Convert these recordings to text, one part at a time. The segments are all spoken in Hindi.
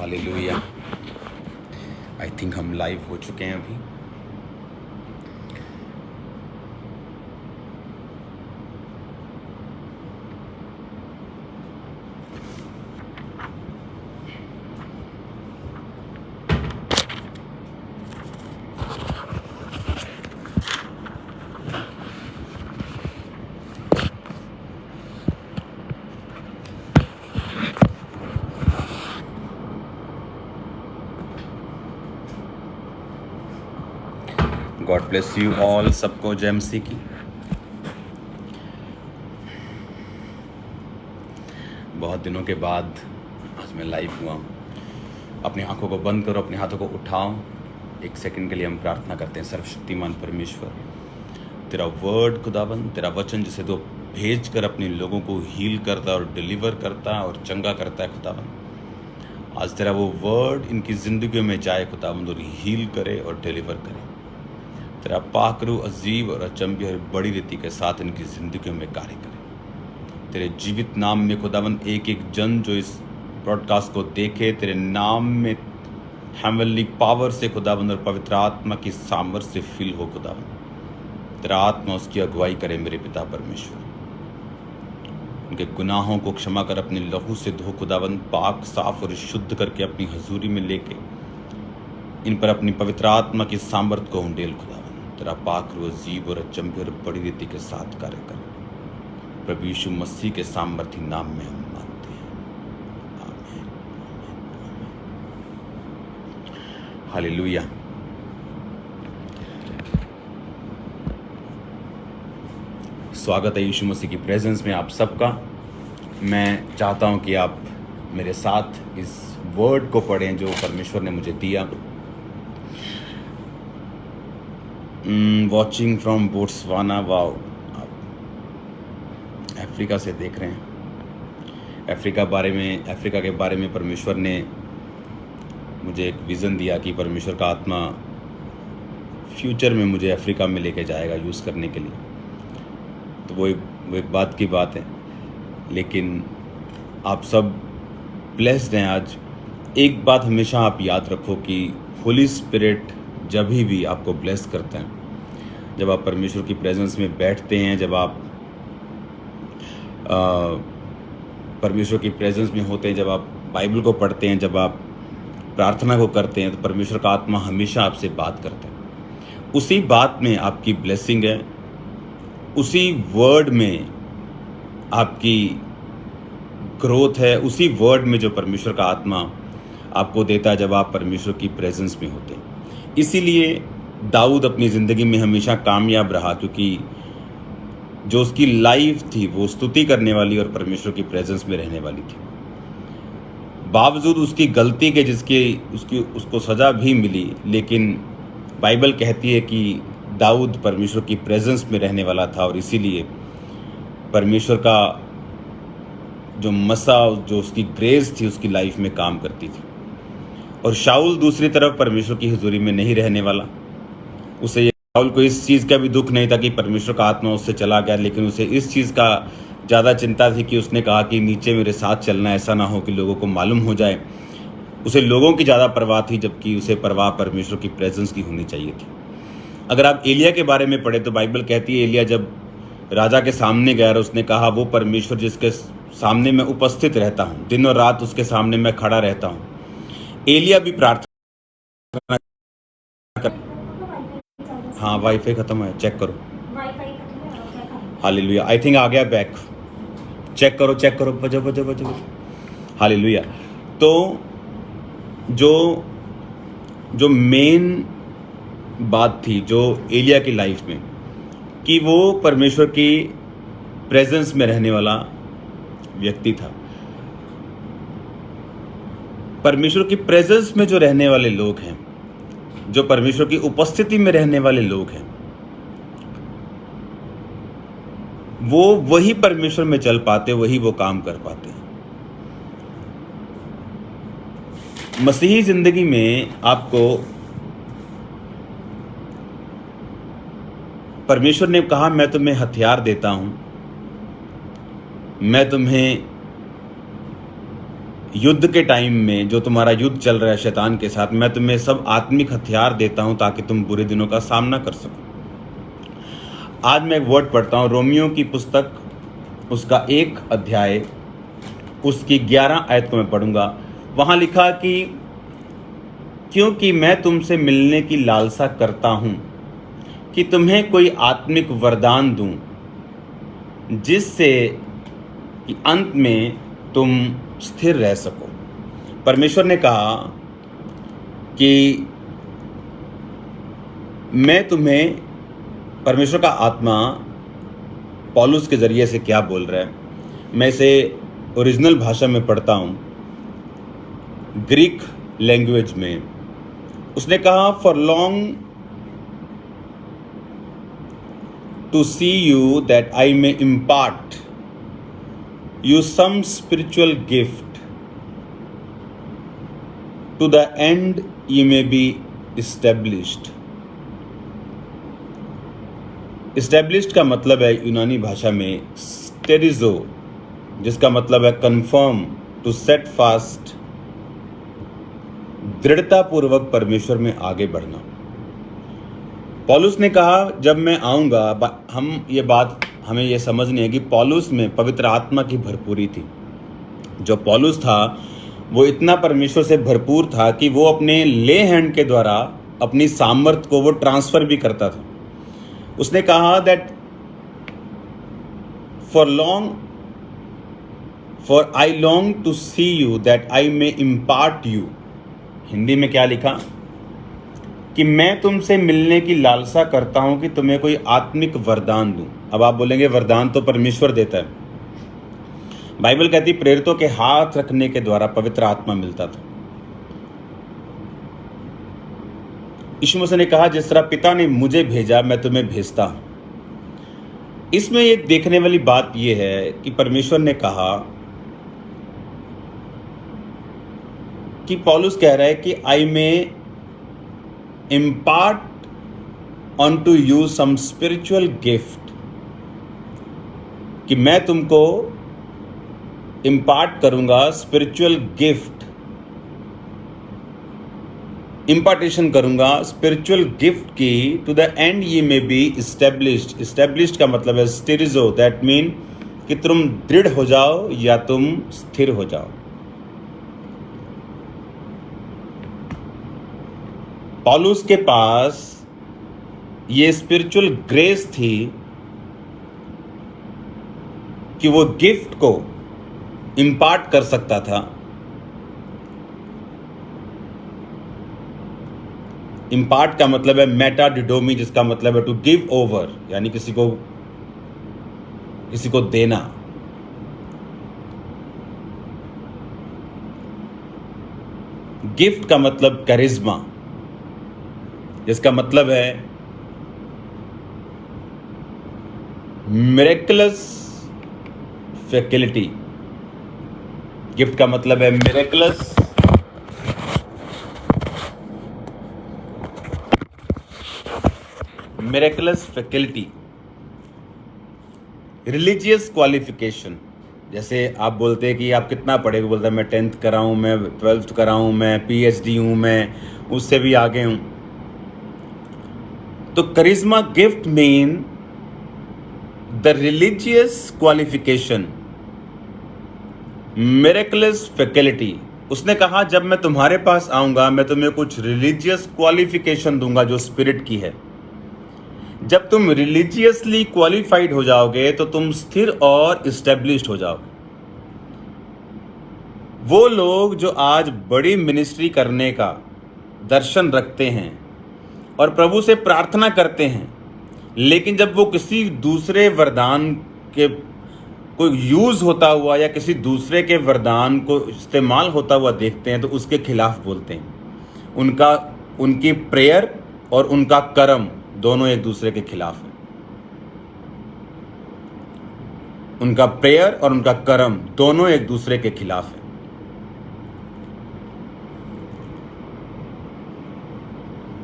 हालेलुया। आई थिंक हम लाइव हो चुके हैं अभी। गॉड ब्लेस यू ऑल, सबको जय मसीह की। बहुत दिनों के बाद आज मैं लाइव हुआ हूँ। अपनी आंखों को बंद करो, अपने हाथों को उठाओ। एक सेकंड के लिए हम प्रार्थना करते हैं। सर्वशक्तिमान परमेश्वर, तेरा वर्ड खुदाबंद, तेरा वचन जिसे तो भेज कर अपने लोगों को हील करता और डिलीवर करता और चंगा करता है खुदाबंद, आज तेरा वो वर्ड इनकी ज़िंदगियों में जाए खुदाबंद और हील करे और डिलीवर करे। तेरा पाकरू अजीब और अचंभी और बड़ी रीति के साथ इनकी ज़िंदगियों में कार्य करे। तेरे जीवित नाम में खुदावन एक एक जन जो इस ब्रॉडकास्ट को देखे, तेरे नाम में हेवनली पावर से खुदावन और पवित्र आत्मा की सामर्थ्य से फिल हो खुदावन। तेरा आत्मा उसकी अगुवाई करे मेरे पिता परमेश्वर। उनके गुनाहों को क्षमा कर अपने लहू से धो खुदावन, पाक साफ और शुद्ध करके अपनी हजूरी में लेके इन पर अपनी पवित्र आत्मा की सामर्थ्य को उंडेल खुदावन। तेरा पाकरू अजीब और अचंभे और बड़ी रीति के साथ कार्य करे। प्रभु यीशु मसीह के सामर्थी नाम में हम मानते हैं, आमीन। हालेलुया। स्वागत है यीशु मसीह की प्रेजेंस में आप सबका। मैं चाहता हूं कि आप मेरे साथ इस वर्ड को पढ़ें जो परमेश्वर ने मुझे दिया। Watching from Botswana. Wow, Africa से देख रहे हैं। अफ्रीका के बारे में परमेश्वर ने मुझे एक विज़न दिया कि परमेश्वर का आत्मा फ्यूचर में मुझे अफ्रीका में लेके जाएगा यूज़ करने के लिए। तो वो एक बात की बात है, लेकिन आप सब ब्लेस्ड हैं आज। एक बात हमेशा आप याद रखो कि होली स्पिरिट जब भी आपको ब्लेस करते हैं, जब आप परमेश्वर की प्रेजेंस में बैठते हैं, जब आप परमेश्वर की प्रेजेंस में होते हैं, जब आप बाइबल को पढ़ते हैं, जब आप प्रार्थना को करते हैं, तो परमेश्वर का आत्मा हमेशा आपसे बात करता है। उसी बात में आपकी ब्लेसिंग है, उसी वर्ड में आपकी ग्रोथ है, उसी वर्ड में जो परमेश्वर का आत्मा आपको देता है जब आप परमेश्वर की प्रेजेंस में होते हैं। इसीलिए दाऊद अपनी ज़िंदगी में हमेशा कामयाब रहा, क्योंकि जो उसकी लाइफ थी वो स्तुति करने वाली और परमेश्वर की प्रेजेंस में रहने वाली थी। बावजूद उसकी गलती के उसको सज़ा भी मिली, लेकिन बाइबल कहती है कि दाऊद परमेश्वर की प्रेजेंस में रहने वाला था और इसीलिए परमेश्वर का जो जो उसकी ग्रेस थी उसकी लाइफ में काम करती थी। और शाऊल दूसरी तरफ परमेश्वर की हुजूरी में नहीं रहने वाला। उसे शाऊल को इस चीज़ का भी दुख नहीं था कि परमेश्वर का आत्मा उससे चला गया, लेकिन उसे इस चीज़ का ज़्यादा चिंता थी कि उसने कहा कि नीचे मेरे साथ चलना, ऐसा ना हो कि लोगों को मालूम हो जाए। उसे लोगों की ज़्यादा परवाह थी, जबकि उसे परवाह परमेश्वर की प्रेजेंस की होनी चाहिए थी। अगर आप एलिया के बारे में पढ़े तो बाइबल कहती है एलिया जब राजा के सामने गया और उसने कहा वो परमेश्वर जिसके सामने मैं उपस्थित रहता हूँ, दिन और रात उसके सामने मैं खड़ा रहता हूँ। एलिया भी प्रार्थना कर। हाँ, वाईफाई खत्म है, चेक करो। हालेलुया। आई थिंक आ गया बैक। चेक करो। बजो। हालेलुया। तो जो मेन बात थी जो एलिया की लाइफ में, कि वो परमेश्वर की प्रेजेंस में रहने वाला व्यक्ति था। परमेश्वर की प्रेजेंस में जो रहने वाले लोग हैं, जो परमेश्वर की उपस्थिति में रहने वाले लोग हैं, वो वही परमेश्वर में चल पाते, वही वो काम कर पाते हैं। मसीही जिंदगी में आपको परमेश्वर ने कहा मैं तुम्हें हथियार देता हूं, मैं तुम्हें युद्ध के टाइम में जो तुम्हारा युद्ध चल रहा है शैतान के साथ, मैं तुम्हें सब आत्मिक हथियार देता हूं ताकि तुम बुरे दिनों का सामना कर सको। आज मैं एक वर्ड पढ़ता हूं, रोमियो की पुस्तक, उसका 1 अध्याय, उसकी 11 आयत को मैं पढ़ूंगा। वहां लिखा कि क्योंकि मैं तुमसे मिलने की लालसा करता हूं कि तुम्हें कोई आत्मिक वरदान दूं, जिससे कि अंत में तुम स्थिर रह सको। परमेश्वर ने कहा कि मैं तुम्हें, परमेश्वर का आत्मा पौलुस के ज़रिए से क्या बोल रहा है, मैं इसे ओरिजिनल भाषा में पढ़ता हूँ, ग्रीक लैंग्वेज में। उसने कहा, for long to see you that I may impart you some spiritual gift to the end you may be established। established का मतलब है यूनानी भाषा में स्टेरिजो, जिसका मतलब है कन्फर्म, टू सेट फास्ट, दृढ़ता पूर्वक परमेश्वर में आगे बढ़ना। पौलुस ने कहा जब मैं आऊँगा, हमें ये समझनी है कि पौलुस में पवित्र आत्मा की भरपूरी थी। जो पौलुस था वो इतना परमेश्वर से भरपूर था कि वो अपने ले हैंड के द्वारा अपनी सामर्थ को वो ट्रांसफ़र भी करता था। उसने कहा that for I long to see you that I may impart you. Hindi में क्या लिखा कि मैं तुमसे मिलने की लालसा करता हूं कि तुम्हें कोई आत्मिक वरदान दूं। अब आप बोलेंगे वरदान तो परमेश्वर देता है। बाइबल कहती प्रेरितों के हाथ रखने के द्वारा पवित्र आत्मा मिलता था। यीशु मसीह ने कहा जिस तरह पिता ने मुझे भेजा मैं तुम्हें भेजता हूं। इसमें ये देखने वाली बात यह है कि परमेश्वर ने कहा कि पौलुस कह रहा है कि आई में impart unto you some spiritual gift, कि मैं तुमको इम्पार्ट करूंगा स्पिरिचुअल गिफ्ट, इम्पार्टेशन करूंगा स्पिरिचुअल गिफ्ट की, टू द एंड ये मे बी इस्टेब्लिश्ड। इस्टेब्लिश्ड का मतलब है स्टेरिजो, दैट मीन कि तुम दृढ़ हो जाओ या तुम स्थिर हो जाओ। पौलुस के पास ये स्पिरिचुअल ग्रेस थी कि वो गिफ्ट को इम्पार्ट कर सकता था। इम्पार्ट का मतलब है मेटाडिडोमी, जिसका मतलब है टू गिव ओवर, यानी किसी को देना। गिफ्ट का मतलब कैरिज्मा, जिसका मतलब है मिरेकलस फैकल्टी। गिफ्ट का मतलब है मिरेकलस फैकल्टी। रिलीजियस क्वालिफिकेशन, जैसे आप बोलते हैं कि आप कितना पढ़े, बोलता है मैं 10th करा हूँ, मैं 12th करा हूँ, मैं PhD हूँ, मैं उससे भी आगे हूँ। तो charisma gift mean the religious qualification, miraculous faculty. उसने कहा जब मैं तुम्हारे पास आऊंगा मैं तुम्हें कुछ रिलीजियस क्वालिफिकेशन दूंगा जो स्पिरिट की है। जब तुम रिलीजियसली क्वालिफाइड हो जाओगे तो तुम स्थिर और इस्टेब्लिश्ड हो जाओगे। वो लोग जो आज बड़ी मिनिस्ट्री करने का दर्शन रखते हैं और प्रभु से प्रार्थना करते हैं, लेकिन जब वो किसी दूसरे वरदान के कोई यूज़ होता हुआ या किसी दूसरे के वरदान को इस्तेमाल होता हुआ देखते हैं तो उसके खिलाफ बोलते हैं। उनकी प्रेयर और उनका कर्म दोनों एक दूसरे के खिलाफ है। उनका प्रेयर और उनका कर्म दोनों एक दूसरे के खिलाफ है।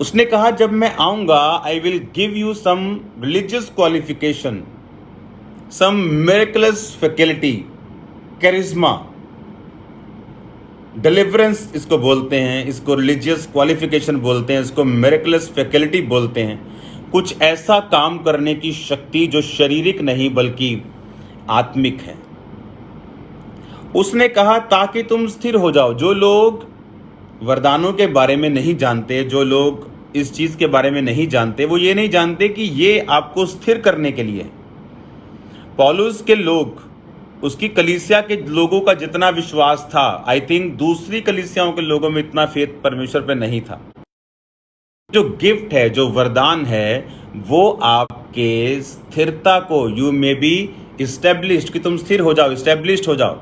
उसने कहा जब मैं आऊंगा I will give you some religious qualification, some miraculous faculty, charisma, deliverance इसको बोलते हैं, इसको रिलीजियस क्वालिफिकेशन बोलते हैं, इसको मिरेकलस फैकल्टी बोलते हैं। कुछ ऐसा काम करने की शक्ति जो शारीरिक नहीं बल्कि आत्मिक है। उसने कहा ताकि तुम स्थिर हो जाओ। जो लोग वरदानों के बारे में नहीं जानते, जो लोग इस चीज के बारे में नहीं जानते, वो ये नहीं जानते कि ये आपको स्थिर करने के लिए है। पौलुस के लोग, उसकी कलीसिया के लोगों का जितना विश्वास था, आई थिंक दूसरी कलीसियाओं के लोगों में इतना फेथ परमेश्वर पे नहीं था। जो गिफ्ट है, जो वरदान है, वो आपके स्थिरता को, यू मे बी इस्टेब्लिश्ड, कि तुम स्थिर हो जाओ, इस्टेब्लिश्ड हो जाओ।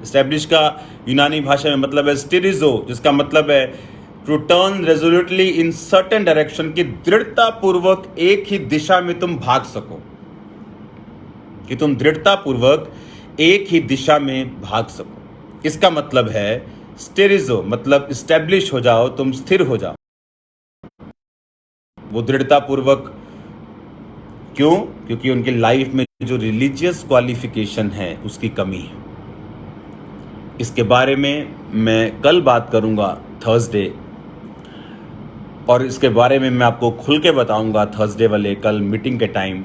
इस्टेब्लिश का यूनानी भाषा में मतलब है स्टिरिजो, जिसका मतलब है to turn resolutely in certain direction, की दृढ़ता पूर्वक एक ही दिशा में तुम भाग सको, कि तुम दृढ़ता पूर्वक एक ही दिशा में भाग सको। इसका मतलब है स्टेरिजो मतलब इस्टेब्लिश हो जाओ, तुम स्थिर हो जाओ। वो दृढ़ता पूर्वक क्यों? क्योंकि उनकी लाइफ में जो रिलीजियस क्वालिफिकेशन है उसकी कमी है। इसके बारे में मैं कल बात करूंगा थर्सडे, और इसके बारे में मैं आपको खुल के बताऊंगा थर्सडे वाले कल मीटिंग के टाइम,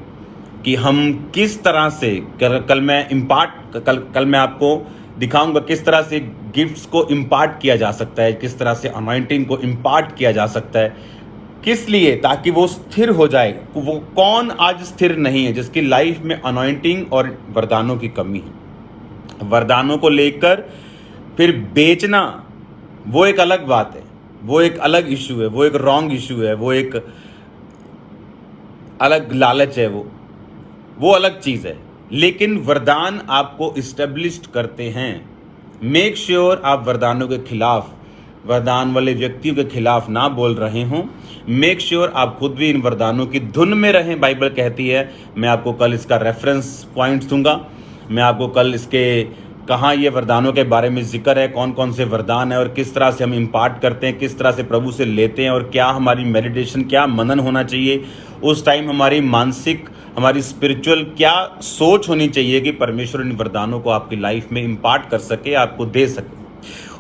कि हम किस तरह से कल मैं आपको दिखाऊंगा किस तरह से गिफ्ट्स को इम्पार्ट किया जा सकता है, किस तरह से अनॉइंटिंग को इम्पार्ट किया जा सकता है, किस लिए, ताकि वो स्थिर हो जाए। वो कौन आज स्थिर नहीं है जिसकी लाइफ में अनॉइंटिंग और वरदानों की कमी है। वरदानों को लेकर फिर बेचना वो एक अलग बात है, वो एक अलग इशू है, वो एक रॉन्ग इशू है, वो एक अलग लालच है, वो अलग चीज है। लेकिन वरदान आपको इस्टेब्लिश्ड करते हैं। मेक श्योर आप वरदानों के खिलाफ, वरदान वाले व्यक्तियों के खिलाफ ना बोल रहे हों। मेक श्योर आप खुद भी इन वरदानों की धुन में रहें। बाइबल कहती है, मैं आपको कल इसका रेफरेंस पॉइंट्स दूंगा, मैं आपको कल इसके कहाँ ये वरदानों के बारे में जिक्र है, कौन कौन से वरदान है और किस तरह से हम इम्पार्ट करते हैं, किस तरह से प्रभु से लेते हैं, और क्या हमारी मेडिटेशन, क्या मनन होना चाहिए उस टाइम, हमारी मानसिक, हमारी स्पिरिचुअल क्या सोच होनी चाहिए कि परमेश्वर इन वरदानों को आपकी लाइफ में इम्पार्ट कर सके, आपको दे सके।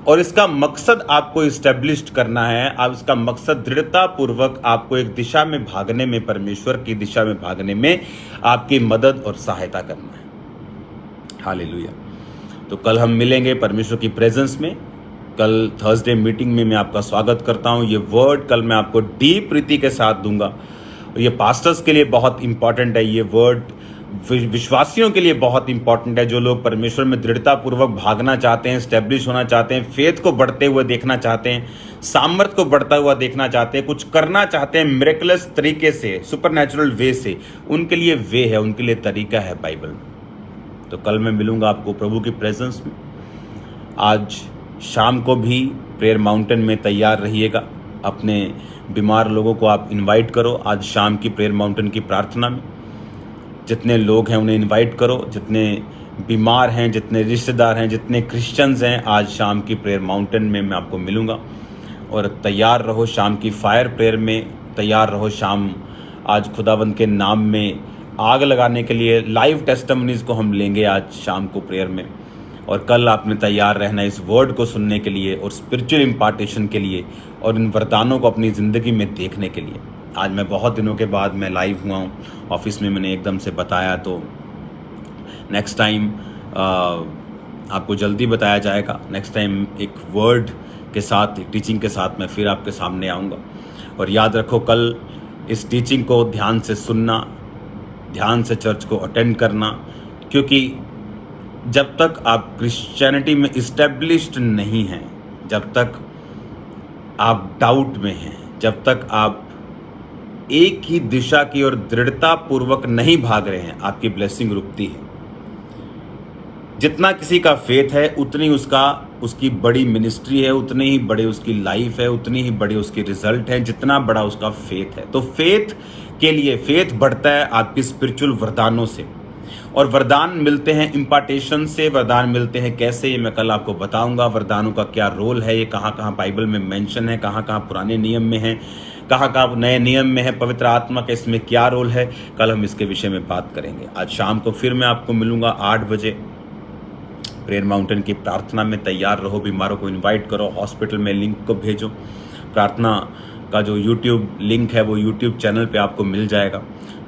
और इसका मकसद आपको इस्टेब्लिश्ड करना है। आप इसका मकसद दृढ़ता पूर्वक आपको एक दिशा में भागने में, परमेश्वर की दिशा में भागने में आपकी मदद और सहायता करना है। हालेलुया। तो कल हम मिलेंगे परमेश्वर की प्रेजेंस में। कल थर्सडे मीटिंग में मैं आपका स्वागत करता हूं। ये वर्ड कल मैं आपको डीप प्रीति के साथ दूंगा, और ये पास्टर्स के लिए बहुत इंपॉर्टेंट है। ये वर्ड विश्वासियों के लिए बहुत इंपॉर्टेंट है, जो लोग परमेश्वर में दृढ़ता पूर्वक भागना चाहते हैं, स्टैब्लिश होना चाहते हैं, फेथ को बढ़ते हुए देखना चाहते हैं, सामर्थ को बढ़ता हुआ देखना चाहते हैं, कुछ करना चाहते हैं मिरेकलस तरीके से, सुपरनैचुरल वे से। उनके लिए वे है, उनके लिए तरीका है बाइबल में। तो कल मैं मिलूंगा आपको प्रभु की प्रेजेंस में। आज शाम को भी प्रेयर माउंटेन में तैयार रहिएगा। अपने बीमार लोगों को आप इनवाइट करो आज शाम की प्रेयर माउंटेन की प्रार्थना में। जितने लोग हैं उन्हें इनवाइट करो, जितने बीमार हैं, जितने रिश्तेदार हैं, जितने क्रिश्चियंस हैं, आज शाम की प्रेयर माउंटेन में मैं आपको मिलूंगा। और तैयार रहो शाम की फायर प्रेयर में, तैयार रहो शाम आज खुदावंद के नाम में आग लगाने के लिए। लाइव टेस्टिमनीज को हम लेंगे आज शाम को प्रेयर में। और कल आपने तैयार रहना इस वर्ड को सुनने के लिए और स्पिरिचुअल इम्पार्टेशन के लिए और इन वरदानों को अपनी ज़िंदगी में देखने के लिए। आज मैं बहुत दिनों के बाद मैं लाइव हुआ हूँ ऑफिस में, मैंने एकदम से बताया, तो नेक्स्ट टाइम आपको जल्दी बताया जाएगा। नेक्स्ट टाइम एक वर्ड के साथ, एक टीचिंग के साथ मैं फिर आपके सामने आऊँगा। और याद रखो, कल इस टीचिंग को ध्यान से सुनना, ध्यान से चर्च को अटेंड करना, क्योंकि जब तक आप क्रिश्चियनिटी में इस्टेब्लिश्ड नहीं हैं, जब तक आप डाउट में हैं, जब तक आप एक ही दिशा की ओर दृढ़ता पूर्वक नहीं भाग रहे हैं, आपकी ब्लेसिंग रुकती है। जितना किसी का फेथ है उतनी उसकी बड़ी मिनिस्ट्री है, उतनी ही बड़ी उसकी लाइफ है, उतनी ही बड़ी उसकी रिजल्ट है, जितना बड़ा उसका फेथ है। तो फेथ के लिए, फेथ बढ़ता है आपकी स्पिरिचुअल वरदानों से, और वरदान मिलते हैं इम्पार्टेशन से। वरदान मिलते हैं कैसे, ये मैं कल आपको बताऊंगा। वरदानों का क्या रोल है, ये कहाँ कहाँ बाइबल में मेंशन है, कहाँ कहाँ पुराने नियम में है, कहाँ कहाँ नए नियम में है, पवित्र आत्मा का इसमें क्या रोल है, कल हम इसके विषय में बात करेंगे। आज शाम को फिर मैं आपको मिलूंगा 8 बजे प्रेयर माउंटेन की प्रार्थना में तैयार रहो, बीमारों को इनवाइट करो, हॉस्पिटल में लिंक को भेजो। प्रार्थना का जो यूट्यूब लिंक है वो यूट्यूब चैनल पे आपको मिल जाएगा।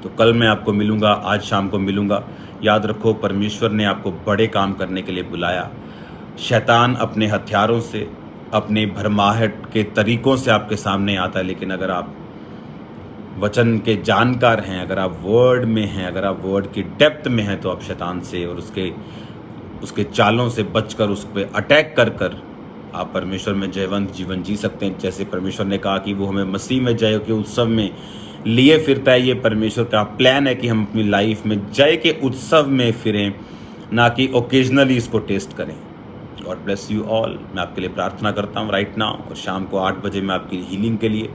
तो कल मैं आपको मिलूँगा, आज शाम को मिलूँगा। याद रखो, परमेश्वर ने आपको बड़े काम करने के लिए बुलाया। शैतान अपने हथियारों से, अपने भरमाहट के तरीक़ों से आपके सामने आता है, लेकिन अगर आप वचन के जानकार हैं, अगर आप वर्ड में हैं, अगर आप वर्ड की डेप्थ में हैं, तो आप शैतान से और उसके चालों से बचकर उस पर अटैक कर कर आप परमेश्वर में जयवंत जीवन जी सकते हैं। जैसे परमेश्वर ने कहा कि वो हमें मसीह में जय के उत्सव में लिए फिरता है। ये परमेश्वर का प्लान है कि हम अपनी लाइफ में जय के उत्सव में फिरें, ना कि ओकेजनली इसको टेस्ट करें। God bless you all. मैं आपके लिए प्रार्थना करता हूँ राइट नाउ, और शाम को 8 बजे मैं आपकी हीलिंग के लिए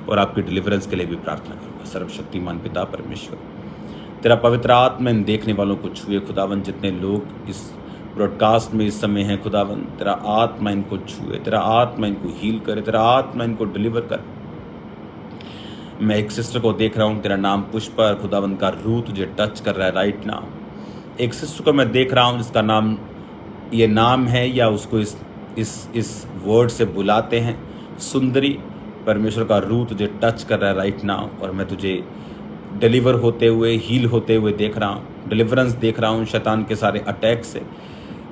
और आपकी डिलीवरेंस के लिए भी प्रार्थना करूँगा। सर्वशक्तिमान पिता परमेश्वर, तेरा पवित्र आत्मा इन देखने वालों को छुए खुदावन। जितने लोग इस ब्रॉडकास्ट में इस समय हैं खुदावन, तेरा आत्मा इनको छुए, तेरा आत्मा इनको हील करे, तेरा आत्मा इनको डिलीवर करे। मैं एक सिस्टर को देख रहा हूँ, तेरा नाम पुष्पा, खुदावन का रूह तुझे टच कर रहा है राइट नाउ। एक सिस्टर को मैं देख रहा हूँ जिसका नाम ये नाम है, या उसको इस वर्ड से बुलाते हैं सुंदरी। परमेश्वर का रूह तुझे टच कर रहा है राइट नाउ, और मैं तुझे डिलीवर होते हुए, हील होते हुए देख रहा हूँ। डिलीवरेंस देख रहा हूँ शैतान के सारे अटैक से,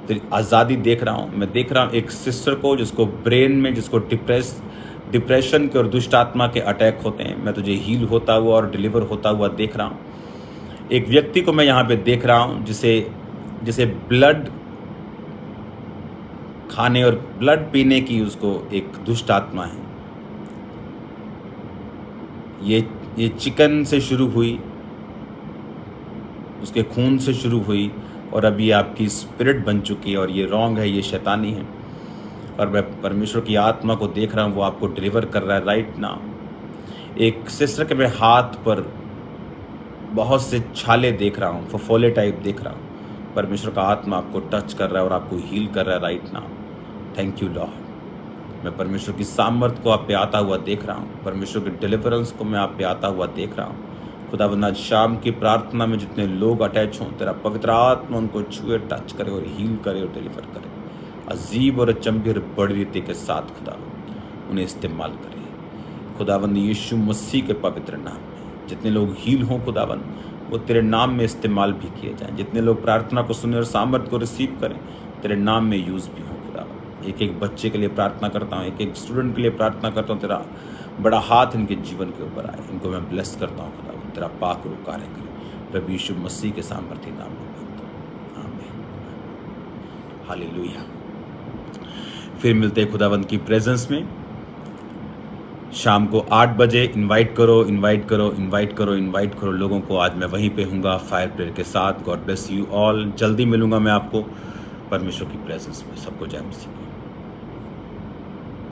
तेरी आज़ादी देख रहा हूँ। मैं देख रहा हूँ एक सिस्टर को जिसको ब्रेन में, जिसको डिप्रेशन के और दुष्ट आत्मा के अटैक होते हैं, मैं तुझे हील होता हुआ और डिलीवर होता हुआ देख रहा हूँ। एक व्यक्ति को मैं यहाँ पे देख रहा हूँ जिसे ब्लड खाने और ब्लड पीने की उसको एक दुष्ट आत्मा है। ये चिकन से शुरू हुई, उसके खून से शुरू हुई, और अभी आपकी स्पिरिट बन चुकी है, और ये रॉन्ग है, ये शैतानी है। और मैं परमेश्वर की आत्मा को देख रहा हूँ, वो आपको डिलीवर कर रहा है राइट नाउ। एक सिस्टर के मैं हाथ पर बहुत से छाले देख रहा हूँ, फफोले टाइप देख रहा हूँ। परमेश्वर का आत्मा आपको टच कर रहा है और आपको हील कर रहा है right now. Thank you Lord. मैं परमेश्वर की सामर्थ को आप पे आता हुआ देख रहा हूँ, परमेश्वर के डिलीवरेंस को मैं आप पे आता हुआ देख रहा हूँ। खुदावंद आज शाम की प्रार्थना में जितने लोग अटैच हों, तेरा पवित्र आत्मा उनको छुए, टच करे और हील करे और डिलीवर करे। अजीब और अचंभे और बड़ी रीति के साथ खुदावंद उन्हें इस्तेमाल करे। खुदावंद यीशु मसीह के पवित्र नाम में जितने लोग हील हों खुदावंद, वो तेरे नाम में इस्तेमाल भी किए जाएं। जितने लोग प्रार्थना को सुने और सामर्थ को रिसीव करें, तेरे नाम में यूज़ भी हों खुदावंद। एक एक बच्चे के लिए प्रार्थना करता हूँ, एक एक स्टूडेंट के लिए प्रार्थना करता हूँ, तेरा बड़ा हाथ इनके जीवन के ऊपर आए। इनको मैं ब्लेस करता हूँ खुदावंद, तेरा पाक रूह कार्य करे। प्रभु यीशु मसीह के सामर्थी नाम में मांगता हूँ, आमीन, हालेलुया। फिर मिलते हैं खुदावंद की प्रेजेंस में शाम को 8 बजे। इनवाइट करो, इनवाइट करो, इनवाइट करो, इनवाइट करो लोगों को। आज मैं वहीं पे हूँगा फायर प्रेयर के साथ। God bless you all. जल्दी मिलूंगा मैं आपको परमेश्वर की प्रेजेंस में। सबको जय मसीह।